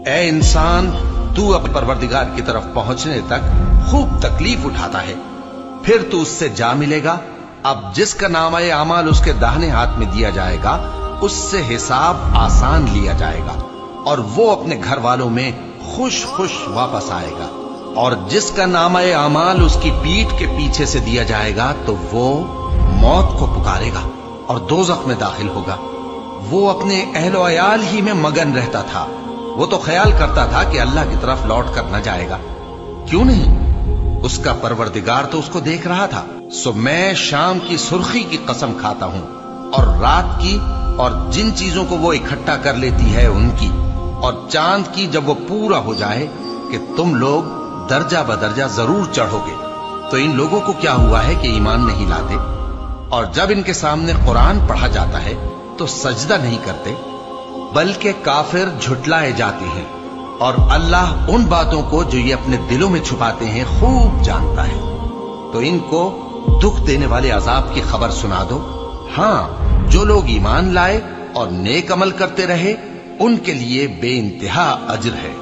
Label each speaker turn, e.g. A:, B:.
A: ए इंसान, तू अपने परवरदिगार की तरफ पहुंचने तक खूब तकलीफ उठाता है, फिर तू उससे जा मिलेगा। अब जिसका नामा अमाल उसके दाहिने हाथ में दिया जाएगा, उससे हिसाब आसान लिया जाएगा और वो अपने घर वालों में खुश खुश वापस आएगा। और जिसका नामा अमाल उसकी पीठ के पीछे से दिया जाएगा तो वो मौत को पुकारेगा और दोज़ख में दाखिल होगा। वो अपने अहलो अयाल ही में मगन रहता था। वो तो ख्याल करता था कि अल्लाह की तरफ लौट कर न जाएगा। क्यों नहीं, उसका परवरदिगार तो उसको देख रहा था। सो मैं शाम की सुर्खी की कसम खाता हूं और रात की और जिन चीजों को वो इकट्ठा कर लेती है उनकी, और चांद की जब वो पूरा हो जाए कि तुम लोग दर्जा बदर्जा जरूर चढ़ोगे। तो इन लोगों को क्या हुआ है कि ईमान नहीं लाते, और जब इनके सामने कुरान पढ़ा जाता है तो सजदा नहीं करते, बल्कि काफिर झुटलाए जाते हैं। और अल्लाह उन बातों को जो ये अपने दिलों में छुपाते हैं खूब जानता है। तो इनको दुख देने वाले अजाब की खबर सुना दो। हाँ, जो लोग ईमान लाए और नेक अमल करते रहे उनके लिए बेइंतहा अज्र है।